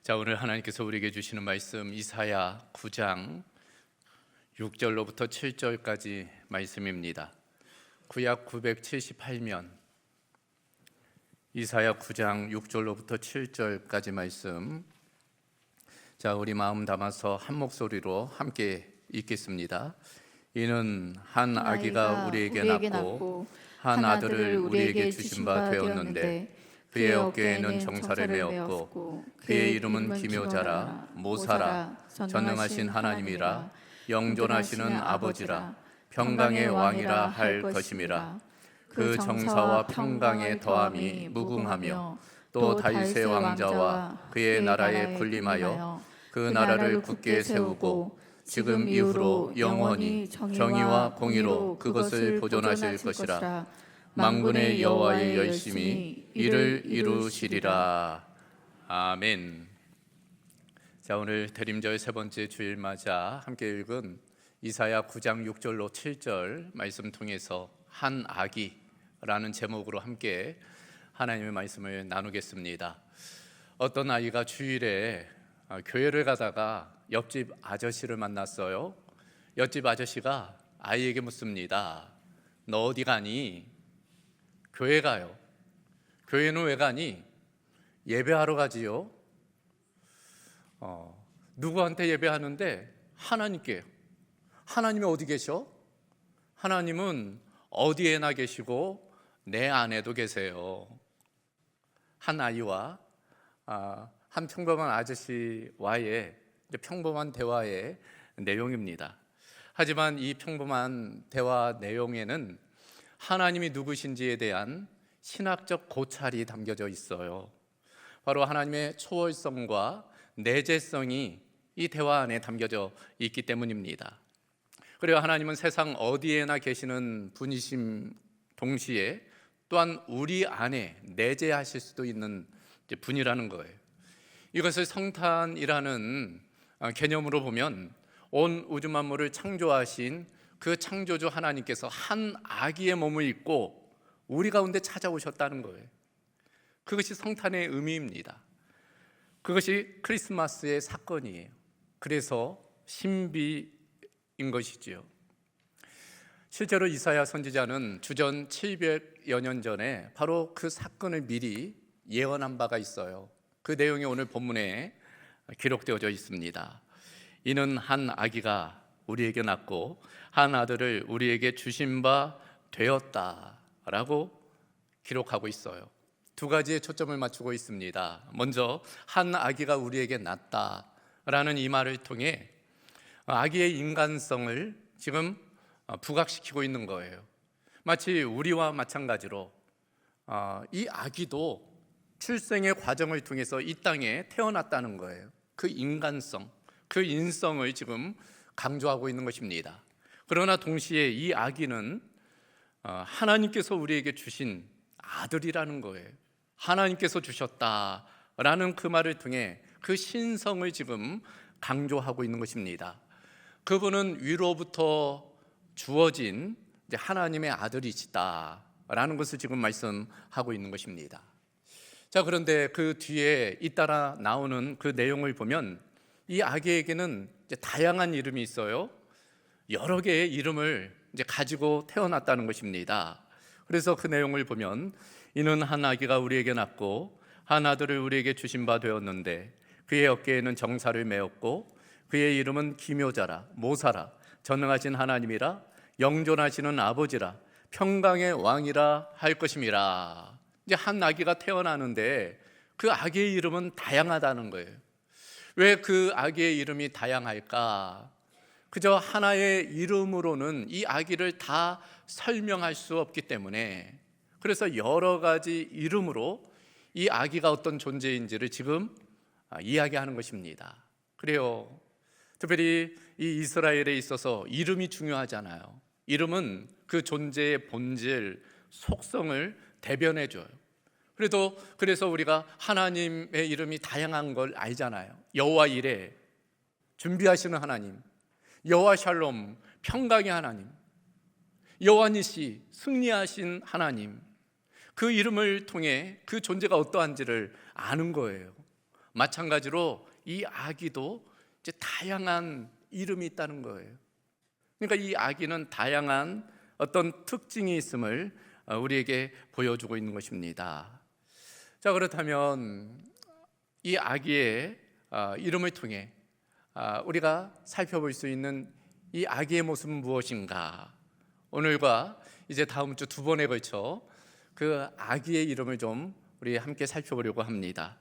자, 오늘 하나님께서 우리에게 주시는 말씀 이사야 9장 6절로부터 7절까지 말씀입니다. 구약 978면 이사야 9장 6절로부터 7절까지 말씀. 자, 우리 마음 담아서 한 목소리로 함께 읽겠습니다. 이는 한 아기가 우리에게 낳고 한 아들을 우리에게 주신 바 되었는데 그의 어깨에는 정사를 메었고 그의 이름은 기묘자라 모사라 전능하신 하나님이라 영존하시는 아버지라 평강의 왕이라 할 것임이라. 그 정사와 평강의 더함이 무궁하며 또 다윗의 왕자와 그의 나라에 군림하여 그 나라를 굳게 세우고 지금 이후로 영원히 정의와 공의로 그것을 보존하실 것이라. 만군의 여호와의 열심히 이를 이루시리라. 아멘. 자, 오늘 대림절 세 번째 주일 맞아 함께 읽은 이사야 9장 6절로 7절 말씀 통해서 한 아기라는 제목으로 함께 하나님의 말씀을 나누겠습니다. 어떤 아이가 주일에 교회를 가다가 옆집 아저씨를 만났어요. 옆집 아저씨가 아이에게 묻습니다. 너 어디 가니? 교회 가요. 교회는 왜 가니? 예배하러 가지요. 누구한테 예배하는데? 하나님께. 하나님이 어디 계셔? 하나님은 어디에나 계시고 내 안에도 계세요. 한 아이와 한 평범한 아저씨와의 평범한 대화의 내용입니다. 하지만 이 평범한 대화 내용에는 하나님이 누구신지에 대한 신학적 고찰이 담겨져 있어요. 바로 하나님의 초월성과 내재성이 이 대화 안에 담겨져 있기 때문입니다. 그리고 하나님은 세상 어디에나 계시는 분이심 동시에 또한 우리 안에 내재하실 수도 있는 분이라는 거예요. 이것을 성탄이라는 개념으로 보면 온 우주 만물을 창조하신 그 창조주 하나님께서 한 아기의 몸을 입고 우리 가운데 찾아오셨다는 거예요. 그것이 성탄의 의미입니다. 그것이 크리스마스의 사건이에요. 그래서 신비인 것이지요. 실제로 이사야 선지자는 주전 700여 년 전에 바로 그 사건을 미리 예언한 바가 있어요. 그 내용이 오늘 본문에 기록되어져 있습니다. 이는 한 아기가 우리에게 낳고 한 아들을 우리에게 주신 바 되었다라고 기록하고 있어요. 두 가지의 초점을 맞추고 있습니다. 먼저 한 아기가 우리에게 낳았다라는 이 말을 통해 아기의 인간성을 지금 부각시키고 있는 거예요. 마치 우리와 마찬가지로 이 아기도 출생의 과정을 통해서 이 땅에 태어났다는 거예요. 그 인간성, 그 인성을 지금 강조하고 있는 것입니다. 그러나 동시에 이 아기는 하나님께서 우리에게 주신 아들이라는 거예요. 하나님께서 주셨다라는 그 말을 통해 그 신성을 지금 강조하고 있는 것입니다. 그분은 위로부터 주어진 하나님의 아들이시다라는 것을 지금 말씀하고 있는 것입니다. 자, 그런데 그 뒤에 잇따라 나오는 그 내용을 보면 이 아기에게는 다양한 이름이 있어요. 여러 개의 이름을 가지고 태어났다는 것입니다. 그래서 그 내용을 보면 이는 한 아기가 우리에게 낳고 한 아들을 우리에게 주신 바 되었는데 그의 어깨에는 정사를 메었고 그의 이름은 기묘자라 모사라 전능하신 하나님이라 영존하시는 아버지라 평강의 왕이라 할 것임이라. 이제 한 아기가 태어나는데 그 아기의 이름은 다양하다는 거예요. 왜 그 아기의 이름이 다양할까? 그저 하나의 이름으로는 이 아기를 다 설명할 수 없기 때문에 그래서 여러 가지 이름으로 이 아기가 어떤 존재인지를 지금 이야기하는 것입니다. 그래요. 특별히 이 이스라엘에 있어서 이름이 중요하잖아요. 이름은 그 존재의 본질, 속성을 대변해줘요. 그래서 우리가 하나님의 이름이 다양한 걸 알잖아요. 여호와 이레, 준비하시는 하나님, 여호와 샬롬, 평강의 하나님, 여호와 니시, 승리하신 하나님. 그 이름을 통해 그 존재가 어떠한지를 아는 거예요. 마찬가지로 이 아기도 이제 다양한 이름이 있다는 거예요. 그러니까 이 아기는 다양한 어떤 특징이 있음을 우리에게 보여주고 있는 것입니다. 자, 그렇다면 이 아기의 이름을 통해 우리가 살펴볼 수 있는 이 아기의 모습은 무엇인가? 오늘과 이제 다음 주 두 번에 걸쳐 그 아기의 이름을 좀 우리 함께 살펴보려고 합니다.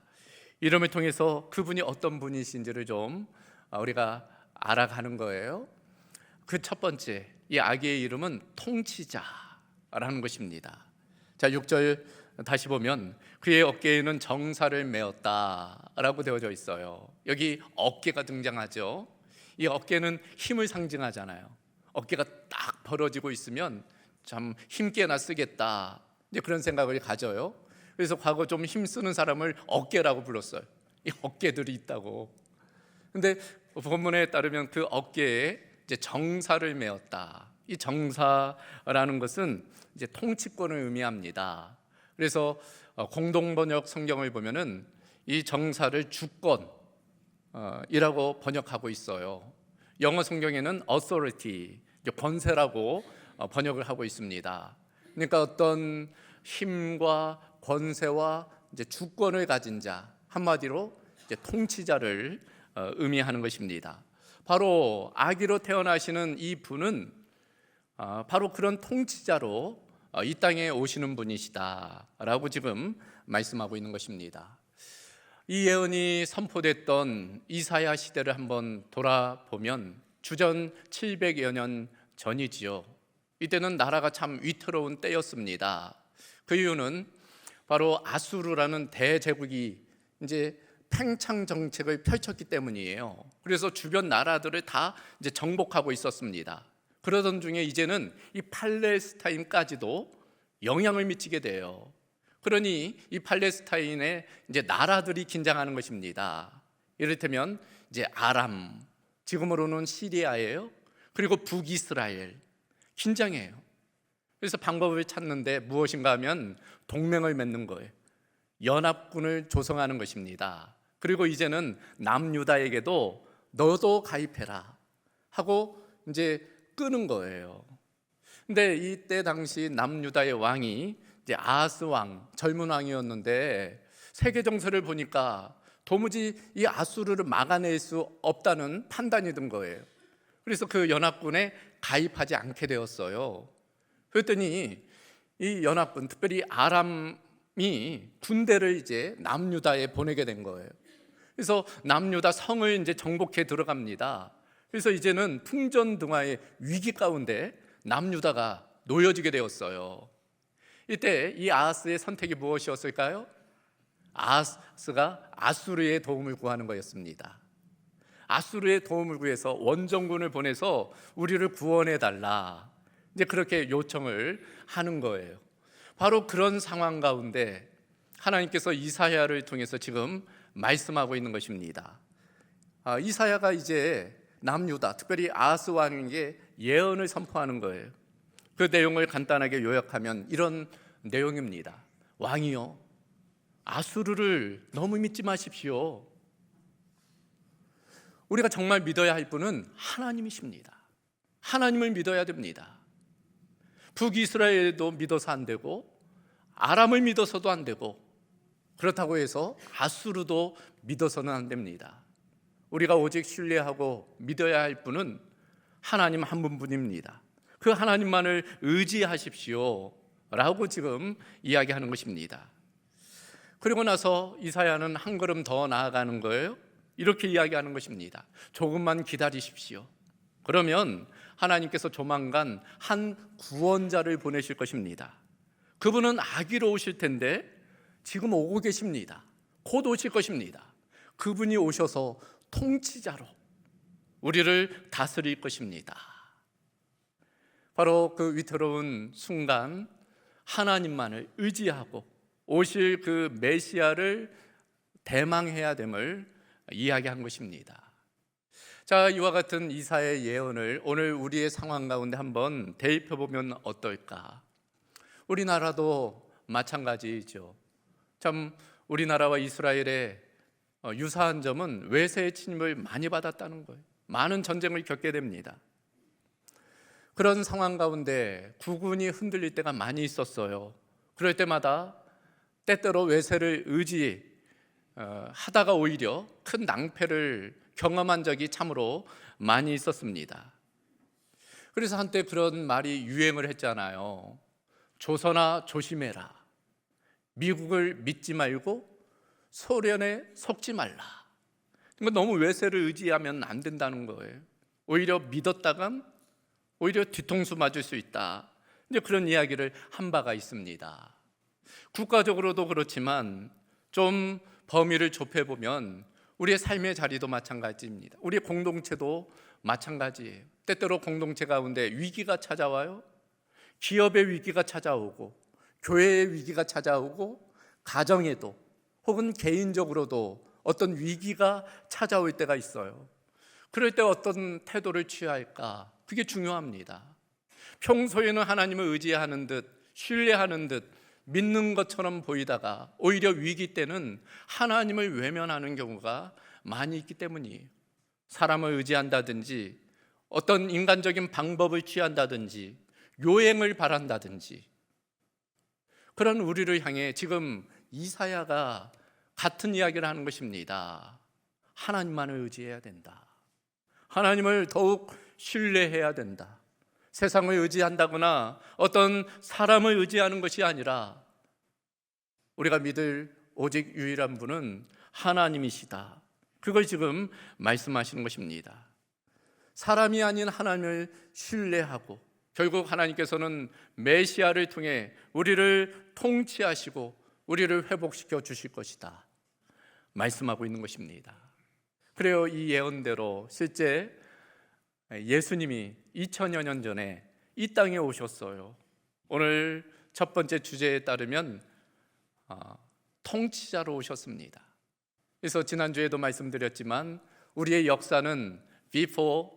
이름을 통해서 그분이 어떤 분이신지를 좀 우리가 알아가는 거예요. 그 첫 번째, 이 아기의 이름은 통치자라는 것입니다. 자, 6절 다시 보면 그의 어깨에는 정사를 메었다라고 되어져 있어요. 여기 어깨가 등장하죠. 이 어깨는 힘을 상징하잖아요. 어깨가 딱 벌어지고 있으면 참 힘께나 쓰겠다, 이제 그런 생각을 가져요. 그래서 과거 좀 힘쓰는 사람을 어깨라고 불렀어요. 이 어깨들이 있다고. 근데 본문에 따르면 그 어깨에 이제 정사를 메었다. 이 정사라는 것은 이제 통치권을 의미합니다. 그래서 공동번역 성경을 보면은 이 정사를 주권이라고 번역하고 있어요. 영어 성경에는 authority, 권세라고 번역을 하고 있습니다. 그러니까 어떤 힘과 권세와 이제 주권을 가진 자, 한마디로 이제 통치자를 의미하는 것입니다. 바로 아기로 태어나시는 이 분은 바로 그런 통치자로 이 땅에 오시는 분이시다라고 지금 말씀하고 있는 것입니다. 이 예언이 선포됐던 이사야 시대를 한번 돌아보면 주전 700여 년 전이지요. 이때는 나라가 참 위태로운 때였습니다. 그 이유는 바로 아수르라는 대제국이 이제 팽창 정책을 펼쳤기 때문이에요. 그래서 주변 나라들을 다 이제 정복하고 있었습니다. 그러던 중에 이제는 이 팔레스타인까지도 영향을 미치게 돼요. 그러니 이 팔레스타인의 이제 나라들이 긴장하는 것입니다. 이를테면 이제 아람, 지금으로는 시리아예요. 그리고 북이스라엘, 긴장해요. 그래서 방법을 찾는데 무엇인가 하면 동맹을 맺는 거예요. 연합군을 조성하는 것입니다. 그리고 이제는 남유다에게도 너도 가입해라 하고 이제 끄는 거예요. 근데 이때 당시 남유다의 왕이 이제 아하스 왕, 젊은 왕이었는데 세계 정세를 보니까 도무지 이 아수르를 막아낼 수 없다는 판단이 든 거예요. 그래서 그 연합군에 가입하지 않게 되었어요. 그랬더니 이 연합군, 특별히 아람이 군대를 이제 남유다에 보내게 된 거예요. 그래서 남유다 성을 이제 정복해 들어갑니다. 그래서 이제는 풍전등화의 위기 가운데 남유다가 놓여지게 되었어요. 이때 이 아하스의 선택이 무엇이었을까요? 아하스가 아수르의 도움을 구하는 거였습니다. 아수르의 도움을 구해서 원정군을 보내서 우리를 구원해 달라, 이제 그렇게 요청을 하는 거예요. 바로 그런 상황 가운데 하나님께서 이사야를 통해서 지금 말씀하고 있는 것입니다. 이사야가 이제 남유다, 특별히 아하스 왕에게 예언을 선포하는 거예요. 그 내용을 간단하게 요약하면 이런 내용입니다. 왕이요, 아수르를 너무 믿지 마십시오. 우리가 정말 믿어야 할 분은 하나님이십니다. 하나님을 믿어야 됩니다. 북이스라엘도 믿어서 안 되고 아람을 믿어서도 안 되고, 그렇다고 해서 아수르도 믿어서는 안 됩니다. 우리가 오직 신뢰하고 믿어야 할 분은 하나님 한 분뿐입니다. 그 하나님만을 의지하십시오 라고 지금 이야기하는 것입니다. 그리고 나서 이사야는 한 걸음 더 나아가는 거예요. 이렇게 이야기하는 것입니다. 조금만 기다리십시오. 그러면 하나님께서 조만간 한 구원자를 보내실 것입니다. 그분은 아기로 오실 텐데 지금 오고 계십니다. 곧 오실 것입니다. 그분이 오셔서 통치자로 우리를 다스릴 것입니다. 바로 그 위태로운 순간 하나님만을 의지하고 오실 그 메시아를 대망해야 됨을 이야기한 것입니다. 자, 이와 같은 이사야의 예언을 오늘 우리의 상황 가운데 한번 대입해보면 어떨까? 우리나라도 마찬가지죠. 참 우리나라와 이스라엘의 유사한 점은 외세의 침입을 많이 받았다는 거예요. 많은 전쟁을 겪게 됩니다. 그런 상황 가운데 국군이 흔들릴 때가 많이 있었어요. 그럴 때마다 때때로 외세를 의지하다가 오히려 큰 낭패를 경험한 적이 참으로 많이 있었습니다. 그래서 한때 그런 말이 유행을 했잖아요. 조선아 조심해라. 미국을 믿지 말고 소련에 속지 말라. 그러니까 너무 외세를 의지하면 안 된다는 거예요. 오히려 믿었다간 오히려 뒤통수 맞을 수 있다. 이제 그런 이야기를 한 바가 있습니다. 국가적으로도 그렇지만 좀 범위를 좁혀보면 우리의 삶의 자리도 마찬가지입니다. 우리의 공동체도 마찬가지예요. 때때로 공동체 가운데 위기가 찾아와요. 기업의 위기가 찾아오고 교회의 위기가 찾아오고 가정에도 혹은 개인적으로도 어떤 위기가 찾아올 때가 있어요. 그럴 때 어떤 태도를 취할까? 그게 중요합니다. 평소에는 하나님을 의지하는 듯 신뢰하는 듯 믿는 것처럼 보이다가 오히려 위기 때는 하나님을 외면하는 경우가 많이 있기 때문이에요. 사람을 의지한다든지 어떤 인간적인 방법을 취한다든지 요행을 바란다든지 그런 우리를 향해 지금 이사야가 같은 이야기를 하는 것입니다. 하나님만을 의지해야 된다. 하나님을 더욱 신뢰해야 된다. 세상을 의지한다거나 어떤 사람을 의지하는 것이 아니라 우리가 믿을 오직 유일한 분은 하나님이시다. 그걸 지금 말씀하시는 것입니다. 사람이 아닌 하나님을 신뢰하고 결국 하나님께서는 메시아를 통해 우리를 통치하시고 우리를 회복시켜 주실 것이다 말씀하고 있는 것입니다. 그래요, 이 예언대로 실제 예수님이 2000여 년 전에 이 땅에 오셨어요. 오늘 첫 번째 주제에 따르면 통치자로 오셨습니다. 그래서 지난주에도 말씀드렸지만 우리의 역사는 before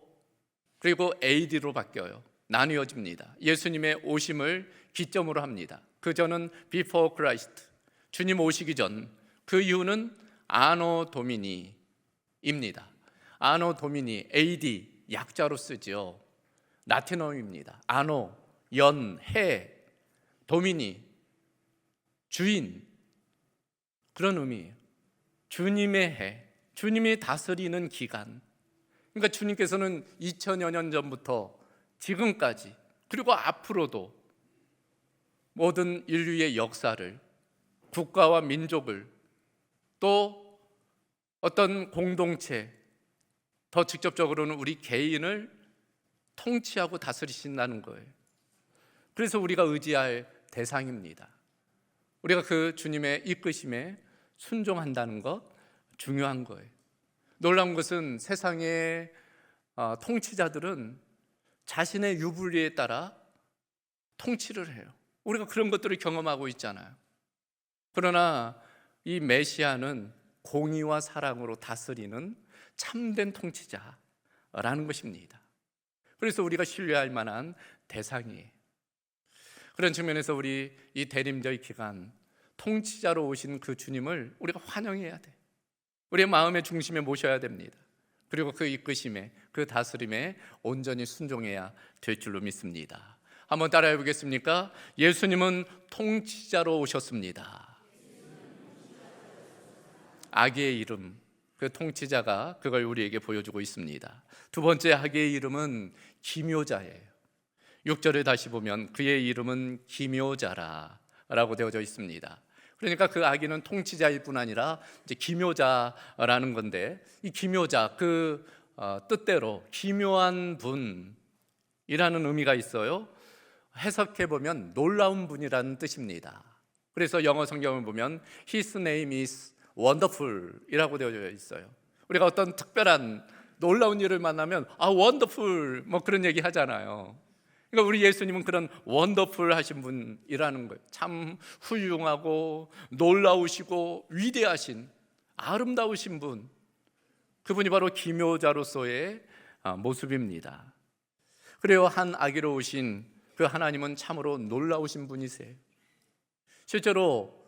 그리고 AD로 바뀌어요. 나뉘어집니다. 예수님의 오심을 기점으로 합니다. 그 전은 before Christ, 주님 오시기 전. 그 이유는 아노 도미니입니다. 아노 도미니, AD 약자로 쓰죠. 라틴어입니다. 아노, 연, 해, 도미니, 주인, 그런 의미예요. 주님의 해, 주님이 다스리는 기간. 그러니까 주님께서는 2000여 년 전부터 지금까지 그리고 앞으로도 모든 인류의 역사를, 국가와 민족을, 또 어떤 공동체, 더 직접적으로는 우리 개인을 통치하고 다스리신다는 거예요. 그래서 우리가 의지할 대상입니다. 우리가 그 주님의 이끄심에 순종한다는 것 중요한 거예요. 놀라운 것은 세상의 통치자들은 자신의 유불리에 따라 통치를 해요. 우리가 그런 것들을 경험하고 있잖아요. 그러나 이 메시아는 공의와 사랑으로 다스리는 참된 통치자라는 것입니다. 그래서 우리가 신뢰할 만한 대상이에요. 그런 측면에서 우리 이 대림절 기간 통치자로 오신 그 주님을 우리가 환영해야 돼. 우리의 마음의 중심에 모셔야 됩니다. 그리고 그 이끄심에, 그 다스림에 온전히 순종해야 될 줄로 믿습니다. 한번 따라해 보겠습니까? 예수님은 통치자로 오셨습니다. 아기의 이름, 그 통치자가 그걸 우리에게 보여주고 있습니다. 두 번째 아기의 이름은 기묘자예요. 6절을 다시 보면 그의 이름은 기묘자라 라고 되어져 있습니다. 그러니까 그 아기는 통치자일 뿐 아니라 이제 기묘자라는 건데, 이 기묘자 그 뜻대로 기묘한 분이라는 의미가 있어요. 해석해 보면 놀라운 분이라는 뜻입니다. 그래서 영어 성경을 보면 His name is wonderful 이라고 되어져 있어요. 우리가 어떤 특별한 놀라운 일을 만나면 wonderful 뭐 그런 얘기 하잖아요. 그러니까 우리 예수님은 그런 원더풀 하신 분이라는 거예요. 참 훌륭하고 놀라우시고 위대하신 아름다우신 분, 그분이 바로 기묘자로서의 모습입니다. 그래요, 한 아기로 오신 그 하나님은 참으로 놀라우신 분이세요. 실제로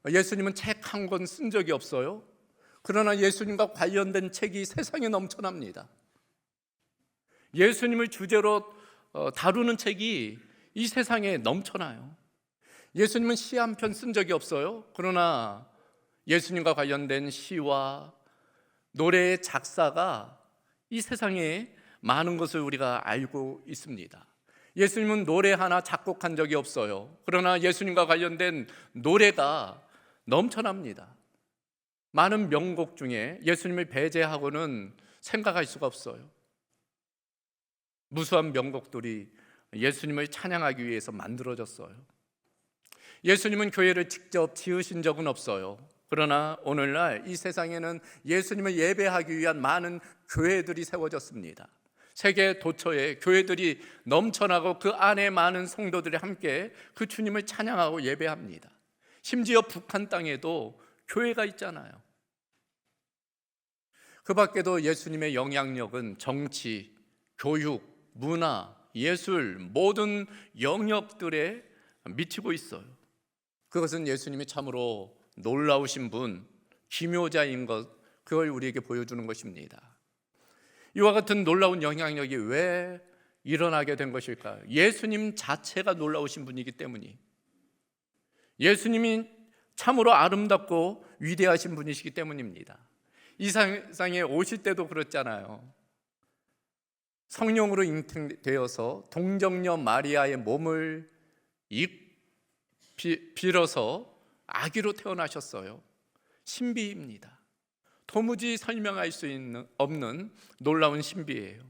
예수님은 책 한 권 쓴 적이 없어요. 그러나 예수님과 관련된 책이 세상에 넘쳐납니다. 예수님을 주제로 다루는 책이 이 세상에 넘쳐나요. 예수님은 시 한 편 쓴 적이 없어요. 그러나 예수님과 관련된 시와 노래의 작사가 이 세상에 많은 것을 우리가 알고 있습니다. 예수님은 노래 하나 작곡한 적이 없어요. 그러나 예수님과 관련된 노래가 넘쳐납니다. 많은 명곡 중에 예수님을 배제하고는 생각할 수가 없어요. 무수한 명곡들이 예수님을 찬양하기 위해서 만들어졌어요. 예수님은 교회를 직접 지으신 적은 없어요. 그러나 오늘날 이 세상에는 예수님을 예배하기 위한 많은 교회들이 세워졌습니다. 세계 도처에 교회들이 넘쳐나고 그 안에 많은 성도들이 함께 그 주님을 찬양하고 예배합니다. 심지어 북한 땅에도 교회가 있잖아요. 그 밖에도 예수님의 영향력은 정치, 교육, 문화, 예술 모든 영역들에 미치고 있어요. 그것은 예수님이 참으로 놀라우신 분, 기묘자인 것, 그걸 우리에게 보여주는 것입니다. 이와 같은 놀라운 영향력이 왜 일어나게 된 것일까요? 예수님 자체가 놀라우신 분이기 때문이, 예수님이 참으로 아름답고 위대하신 분이시기 때문입니다. 이 세상에 오실 때도 그렇잖아요. 성령으로 잉태되어서 동정녀 마리아의 몸을 빌어서 아기로 태어나셨어요. 신비입니다. 도무지 설명할 수 없는 놀라운 신비예요.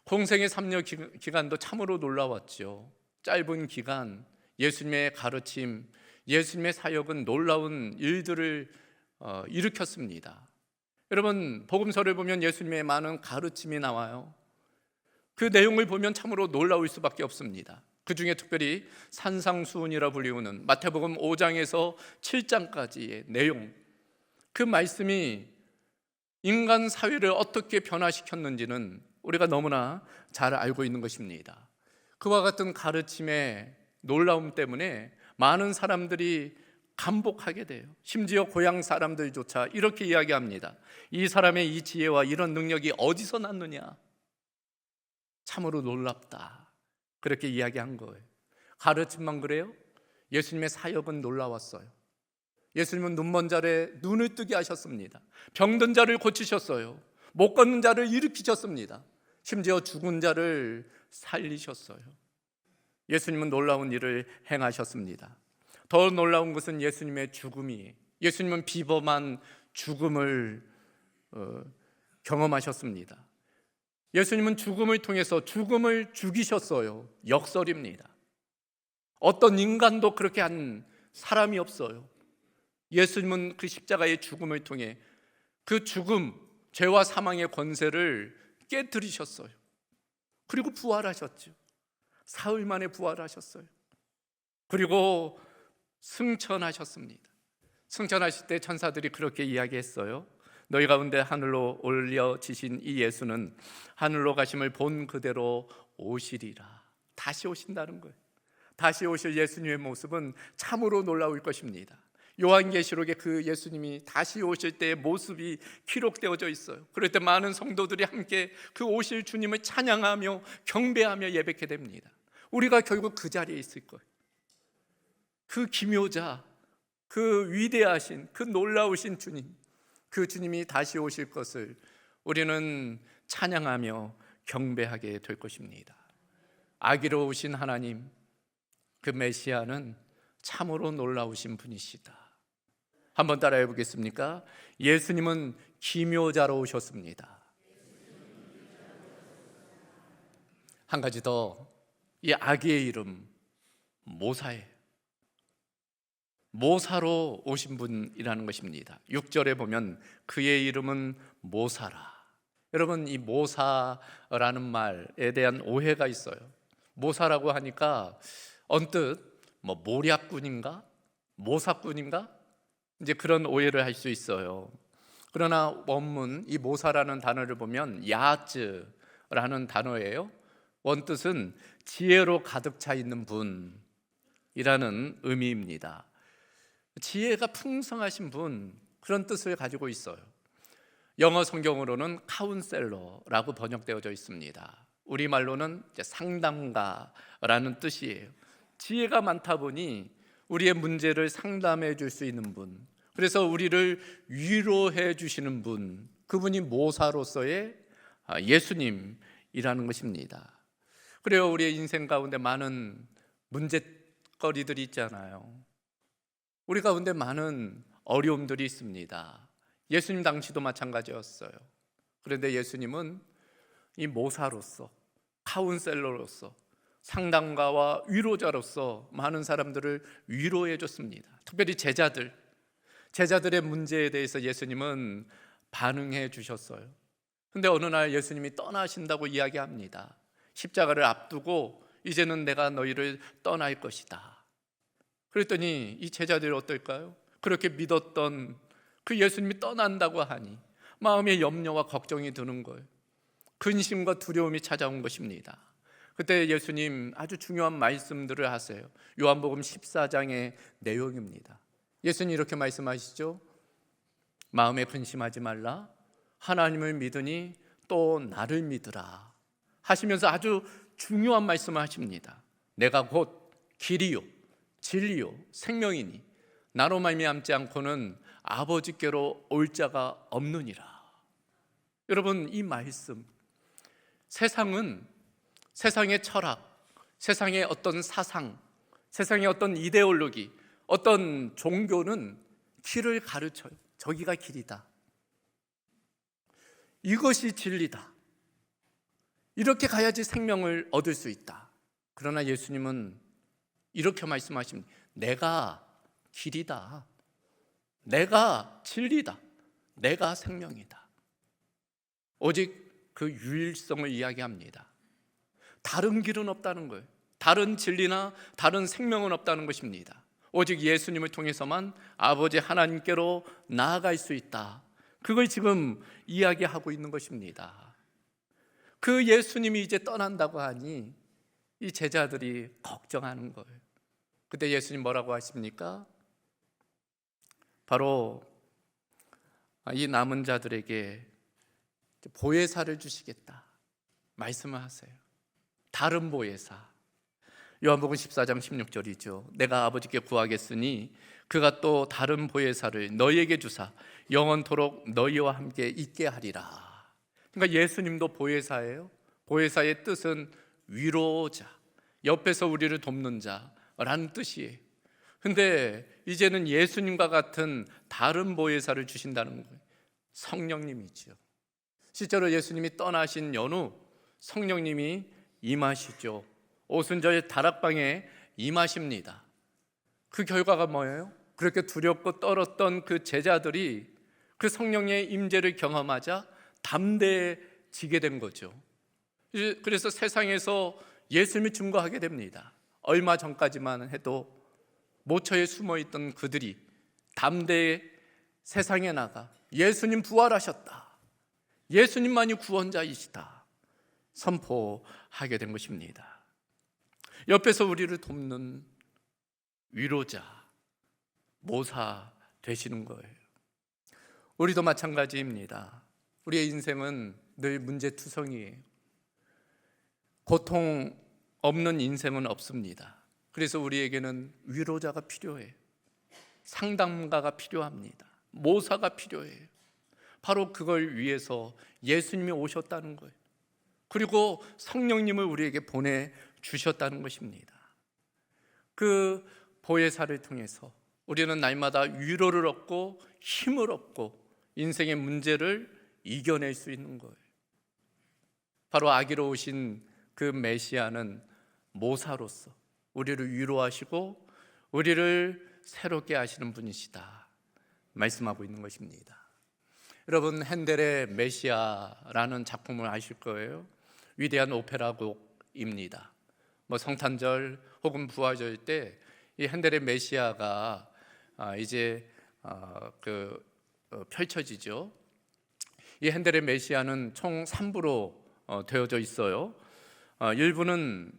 공생의 3년 기간도 참으로 놀라웠죠. 짧은 기간 예수님의 가르침, 예수님의 사역은 놀라운 일들을 일으켰습니다. 여러분, 복음서를 보면 예수님의 많은 가르침이 나와요. 그 내용을 보면 참으로 놀라울 수밖에 없습니다. 그 중에 특별히 산상수훈이라 불리우는 마태복음 5장에서 7장까지의 내용, 그 말씀이 인간 사회를 어떻게 변화시켰는지는 우리가 너무나 잘 알고 있는 것입니다. 그와 같은 가르침의 놀라움 때문에 많은 사람들이 감복하게 돼요. 심지어 고향 사람들조차 이렇게 이야기합니다. 이 사람의 이 지혜와 이런 능력이 어디서 났느냐? 참으로 놀랍다. 그렇게 이야기한 거예요. 가르침만 그래요? 예수님의 사역은 놀라웠어요. 예수님은 눈먼 자를 눈을 뜨게 하셨습니다. 병든 자를 고치셨어요. 못 걷는 자를 일으키셨습니다. 심지어 죽은 자를 살리셨어요. 예수님은 놀라운 일을 행하셨습니다. 더 놀라운 것은 예수님의 죽음이에요. 예수님은 비범한 죽음을 경험하셨습니다. 예수님은 죽음을 통해서 죽음을 죽이셨어요. 역설입니다. 어떤 인간도 그렇게 한 사람이 없어요. 예수님은 그 십자가의 죽음을 통해 그 죽음, 죄와 사망의 권세를 깨뜨리셨어요. 그리고 부활하셨죠. 사흘 만에 부활하셨어요. 그리고 승천하셨습니다. 승천하실 때 천사들이 그렇게 이야기했어요. 너희 가운데 하늘로 올려지신 이 예수는 하늘로 가심을 본 그대로 오시리라. 다시 오신다는 거예요. 다시 오실 예수님의 모습은 참으로 놀라울 것입니다. 요한계시록에 그 예수님이 다시 오실 때의 모습이 기록되어져 있어요. 그럴 때 많은 성도들이 함께 그 오실 주님을 찬양하며 경배하며 예배하게 됩니다. 우리가 결국 그 자리에 있을 거예요. 그 기묘자, 그 위대하신, 그 놀라우신 주님, 그 주님이 다시 오실 것을 우리는 찬양하며 경배하게 될 것입니다. 아기로 오신 하나님, 그 메시아는 참으로 놀라우신 분이시다. 한번 따라해 보겠습니까? 예수님은 기묘자로 오셨습니다. 한 가지 더, 이 아기의 이름 모사예요. 모사로 오신 분이라는 것입니다. 6절에 보면 그의 이름은 모사라. 여러분, 이 모사라는 말에 대한 오해가 있어요. 모사라고 하니까 언뜻 모략꾼인가? 모사꾼인가? 이제 그런 오해를 할 수 있어요. 그러나 원문 이 모사라는 단어를 보면 야즈라는 단어예요. 원뜻은 지혜로 가득 차 있는 분이라는 의미입니다. 지혜가 풍성하신 분, 그런 뜻을 가지고 있어요. 영어 성경으로는 카운셀러라고 번역되어져 있습니다. 우리말로는 이제 상담가라는 뜻이에요. 지혜가 많다 보니 우리의 문제를 상담해 줄 수 있는 분, 그래서 우리를 위로해 주시는 분, 그분이 모사로서의 예수님이라는 것입니다. 그래요, 우리의 인생 가운데 많은 문제거리들이 있잖아요. 우리 가운데 많은 어려움들이 있습니다. 예수님 당시도 마찬가지였어요. 그런데 예수님은 이 모사로서, 카운셀러로서, 상담가와 위로자로서 많은 사람들을 위로해 줬습니다. 특별히 제자들의 문제에 대해서 예수님은 반응해 주셨어요. 근데 어느 날 예수님이 떠나신다고 이야기합니다. 십자가를 앞두고 이제는 내가 너희를 떠날 것이다. 그랬더니 이 제자들이 어떨까요? 그렇게 믿었던 그 예수님이 떠난다고 하니 마음에 염려와 걱정이 드는 거예요. 근심과 두려움이 찾아온 것입니다. 그때 예수님 아주 중요한 말씀들을 하세요. 요한복음 14장의 내용입니다. 예수님 이렇게 말씀하시죠. 마음에 근심하지 말라. 하나님을 믿으니 또 나를 믿으라 하시면서 아주 중요한 말씀을 하십니다. 내가 곧 길이요 진리요 생명이니 나로 말미암지 않고는 아버지께로 올 자가 없느니라. 여러분, 이 말씀, 세상의 철학, 세상의 어떤 사상, 세상의 어떤 이데올로기, 어떤 종교는 길을 가르쳐요. 저기가 길이다, 이것이 진리다, 이렇게 가야지 생명을 얻을 수 있다. 그러나 예수님은 이렇게 말씀하십니다. 내가 길이다, 내가 진리다, 내가 생명이다. 오직 그 유일성을 이야기합니다. 다른 길은 없다는 거예요. 다른 진리나 다른 생명은 없다는 것입니다. 오직 예수님을 통해서만 아버지 하나님께로 나아갈 수 있다. 그걸 지금 이야기하고 있는 것입니다. 그 예수님이 이제 떠난다고 하니 이 제자들이 걱정하는 거예요. 그때 예수님 뭐라고 하십니까? 바로 이 남은 자들에게 보혜사를 주시겠다 말씀을 하세요. 다른 보혜사. 요한복음 14장 16절이죠. 내가 아버지께 구하겠으니 그가 또 다른 보혜사를 너희에게 주사 영원토록 너희와 함께 있게 하리라. 그러니까 예수님도 보혜사예요. 보혜사의 뜻은 위로자, 옆에서 우리를 돕는 자라는 뜻이에요. 근데 이제는 예수님과 같은 다른 보혜사를 주신다는 거예요. 성령님이죠. 실제로 예수님이 떠나신 연후 성령님이 임하시죠. 오순절 다락방에 임하십니다. 그 결과가 뭐예요? 그렇게 두렵고 떨었던 그 제자들이 그 성령의 임재를 경험하자 담대해지게 된 거죠. 그래서 세상에서 예수님이 증거하게 됩니다. 얼마 전까지만 해도 모처에 숨어있던 그들이 담대히 세상에 나가 예수님 부활하셨다, 예수님만이 구원자이시다 선포하게 된 것입니다. 옆에서 우리를 돕는 위로자, 모사 되시는 거예요. 우리도 마찬가지입니다. 우리의 인생은 늘 문제투성이에요. 고통 없는 인생은 없습니다. 그래서 우리에게는 위로자가 필요해요. 상담가가 필요합니다. 모사가 필요해요. 바로 그걸 위해서 예수님이 오셨다는 거예요. 그리고 성령님을 우리에게 보내주셨다는 것입니다. 그 보혜사를 통해서 우리는 날마다 위로를 얻고 힘을 얻고 인생의 문제를 이겨낼 수 있는 거예요. 바로 아기로 오신 그 메시아는 모사로서 우리를 위로하시고 우리를 새롭게 하시는 분이시다 말씀하고 있는 것입니다. 여러분, 핸델의 메시아라는 작품을 아실 거예요. 위대한 오페라 곡입니다. 성탄절 혹은 부활절 때 이 핸델의 메시아가 이제 펼쳐지죠. 이 핸델의 메시아는 총 3부로 되어져 있어요. 1부는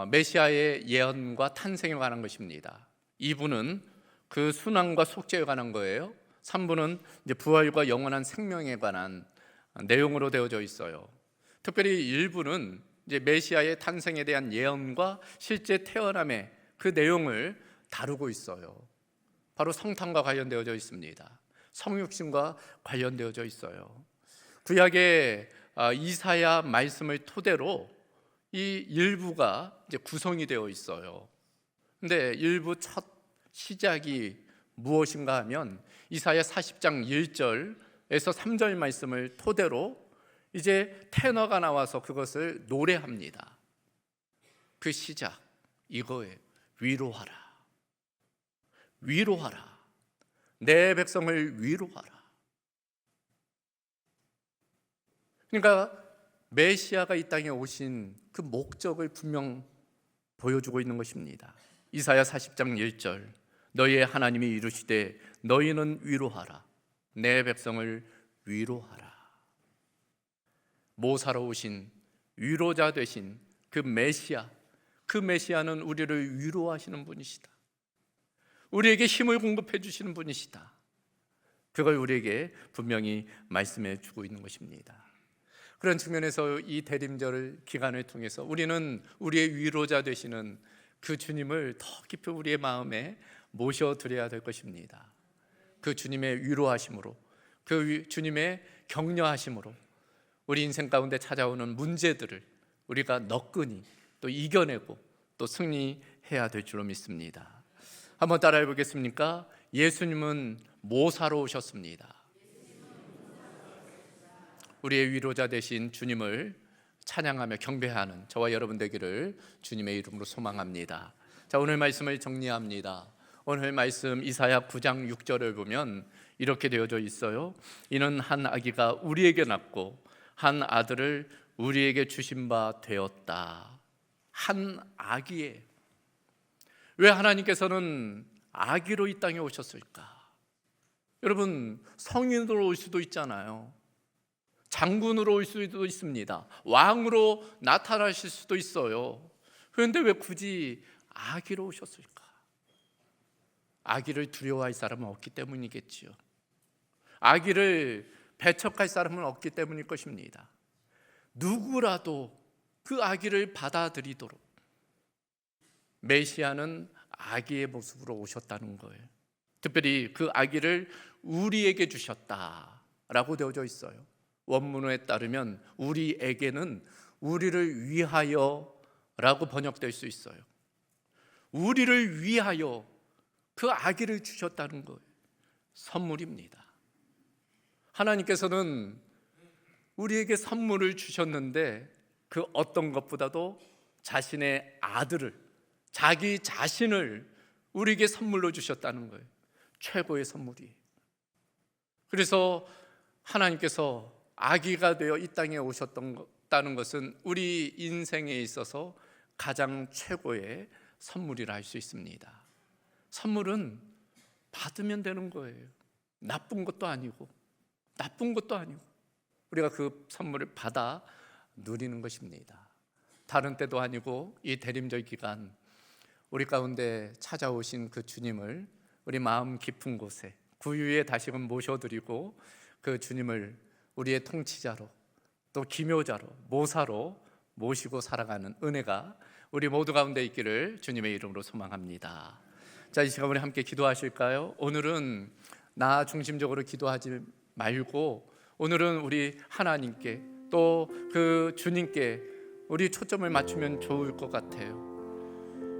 메시아의 예언과 탄생에 관한 것입니다. 2부는 그 순환과 속죄에 관한 거예요. 3부는 이제 부활과 영원한 생명에 관한 내용으로 되어져 있어요. 특별히 1부는 이제 메시아의 탄생에 대한 예언과 실제 태어남의 그 내용을 다루고 있어요. 바로 성탄과 관련되어져 있습니다. 성육신과 관련되어져 있어요. 구약의 이사야 말씀을 토대로 이 1부가 이제 구성이 되어 있어요. 근데 1부 첫 시작이 무엇인가 하면 이사야 40장 1절에서 3절 말씀을 토대로 이제 테너가 나와서 그것을 노래합니다. 그 시작 이거예요. 위로하라. 위로하라. 내 백성을 위로하라. 그러니까 메시아가 이 땅에 오신 그 목적을 분명 보여주고 있는 것입니다. 이사야 40장 1절 너희의 하나님이 이르시되 너희는 위로하라. 내 백성을 위로하라. 모사로 오신 위로자 되신 그 메시아, 그 메시아는 우리를 위로하시는 분이시다. 우리에게 힘을 공급해 주시는 분이시다. 그걸 우리에게 분명히 말씀해 주고 있는 것입니다. 그런 측면에서 이 대림절 기간을 통해서 우리는 우리의 위로자 되시는 그 주님을 더 깊이 우리의 마음에 모셔드려야 될 것입니다. 그 주님의 위로하심으로, 그 주님의 격려하심으로 우리 인생 가운데 찾아오는 문제들을 우리가 너끈히 또 이겨내고 또 승리해야 될 줄로 믿습니다. 한번 따라해 보겠습니까? 예수님은 모사로 오셨습니다. 우리의 위로자 되신 주님을 찬양하며 경배하는 저와 여러분 되기를 주님의 이름으로 소망합니다. 자, 오늘 말씀을 정리합니다. 오늘 말씀 이사야 9장 6절을 보면 이렇게 되어져 있어요. 이는 한 아기가 우리에게 낳고 한 아들을 우리에게 주신 바 되었다. 한 아기에 왜 하나님께서는 아기로 이 땅에 오셨을까? 여러분, 성인으로 올 수도 있잖아요. 장군으로 올 수도 있습니다. 왕으로 나타나실 수도 있어요. 그런데 왜 굳이 아기로 오셨을까? 아기를 두려워할 사람은 없기 때문이겠지요. 아기를 배척할 사람은 없기 때문일 것입니다. 누구라도 그 아기를 받아들이도록 메시아는 아기의 모습으로 오셨다는 거예요. 특별히 그 아기를 우리에게 주셨다라고 되어져 있어요. 원문에 따르면 우리에게는 우리를 위하여 라고 번역될 수 있어요. 우리를 위하여 그 아기를 주셨다는 거예요. 선물입니다. 하나님께서는 우리에게 선물을 주셨는데 그 어떤 것보다도 자신의 아들을, 자기 자신을 우리에게 선물로 주셨다는 거예요. 최고의 선물이에요. 그래서 하나님께서 아기가 되어 이 땅에 오셨다는 것은 우리 인생에 있어서 가장 최고의 선물이라 할 수 있습니다. 선물은 받으면 되는 거예요. 나쁜 것도 아니고 우리가 그 선물을 받아 누리는 것입니다. 다른 때도 아니고 이 대림절 기간 우리 가운데 찾아오신 그 주님을 우리 마음 깊은 곳에 구유에 다시금 모셔드리고 그 주님을 우리의 통치자로 또 기묘자로 모사로 모시고 살아가는 은혜가 우리 모두 가운데 있기를 주님의 이름으로 소망합니다. 자, 이 시간 우리 함께 기도하실까요? 오늘은 나 중심적으로 기도하지 말고 오늘은 우리 하나님께 또 그 주님께 우리 초점을 맞추면 좋을 것 같아요.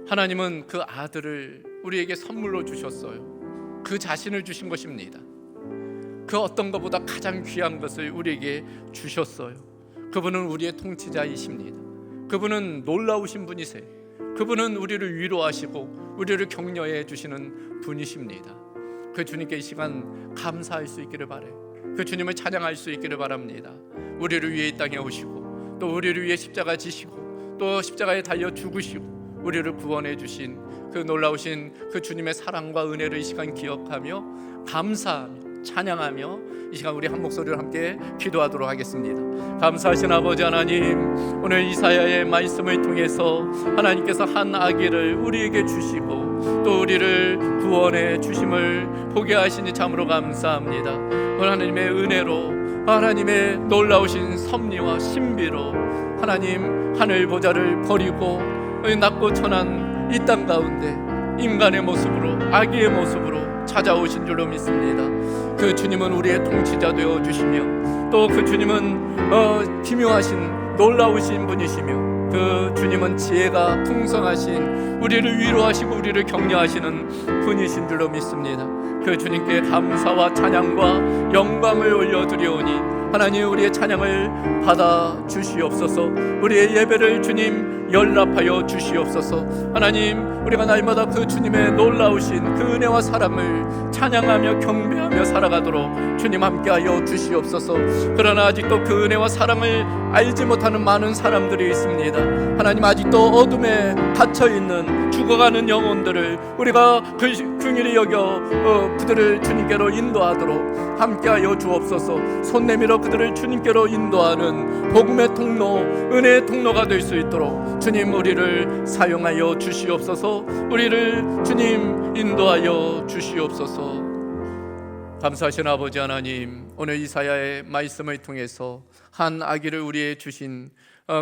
하나님은 그 아들을 우리에게 선물로 주셨어요. 그 자신을 주신 것입니다. 그 어떤 것보다 가장 귀한 것을 우리에게 주셨어요. 그분은 우리의 통치자이십니다. 그분은 놀라우신 분이세요. 그분은 우리를 위로하시고 우리를 격려해 주시는 분이십니다. 그 주님께 이 시간 감사할 수 있기를 바라요. 그 주님을 찬양할 수 있기를 바랍니다. 우리를 위해 이 땅에 오시고 또 우리를 위해 십자가 지시고 또 십자가에 달려 죽으시고 우리를 구원해 주신 그 놀라우신 그 주님의 사랑과 은혜를 이 시간 기억하며 감사하며 찬양하며 이 시간 우리 한 목소리로 함께 기도하도록 하겠습니다. 감사하신 아버지 하나님, 오늘 이사야의 말씀을 통해서 하나님께서 한 아기를 우리에게 주시고 또 우리를 구원해 주심을 보게 하시니 참으로 감사합니다. 하나님의 은혜로, 하나님의 놀라우신 섭리와 신비로 하나님 하늘 보좌를 버리고 낮고 천한 이 땅 가운데 인간의 모습으로, 아기의 모습으로 찾아오신 줄로 믿습니다. 그 주님은 우리의 통치자 되어 주시며, 또 그 주님은 기묘하신 놀라우신 분이시며, 그 주님은 지혜가 풍성하신, 우리를 위로하시고 우리를 격려하시는 분이신 줄로 믿습니다. 그 주님께 감사와 찬양과 영광을 올려드리오니 하나님, 우리의 찬양을 받아 주시옵소서. 우리의 예배를 주님 연락하여 주시옵소서. 하나님, 우리가 날마다 그 주님의 놀라우신 그 은혜와 사랑을 찬양하며 경배하며 살아가도록 주님 함께하여 주시옵소서. 그러나 아직도 그 은혜와 사랑을 알지 못하는 많은 사람들이 있습니다. 하나님, 아직도 어둠에 갇혀있는 죽어가는 영혼들을 우리가 긍휼히 여겨 그들을 주님께로 인도하도록 함께하여 주옵소서. 손 내밀어 그들을 주님께로 인도하는 복음의 통로, 은혜의 통로가 될 수 있도록 주님 우리를 사용하여 주시옵소서. 우리를 주님 인도하여 주시옵소서. 감사하신 아버지 하나님, 오늘 이사야의 말씀을 통해서 한 아기를 우리에게 주신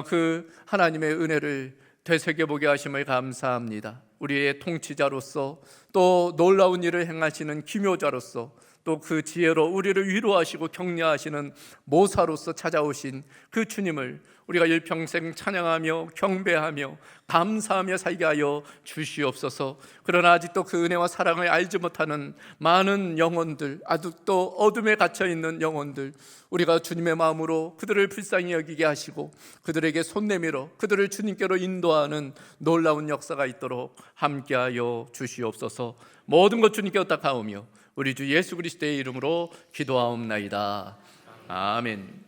그 하나님의 은혜를 되새겨보게 하심을 감사합니다. 우리의 통치자로서, 또 놀라운 일을 행하시는 기묘자로서, 또 그 지혜로 우리를 위로하시고 격려하시는 모사로서 찾아오신 그 주님을 우리가 일평생 찬양하며 경배하며 감사하며 살게 하여 주시옵소서. 그러나 아직도 그 은혜와 사랑을 알지 못하는 많은 영혼들, 아직도 어둠에 갇혀있는 영혼들, 우리가 주님의 마음으로 그들을 불쌍히 여기게 하시고 그들에게 손 내밀어 그들을 주님께로 인도하는 놀라운 역사가 있도록 함께하여 주시옵소서. 모든 것 주님께 의탁하오며 우리 주 예수 그리스도의 이름으로 기도하옵나이다. 아멘.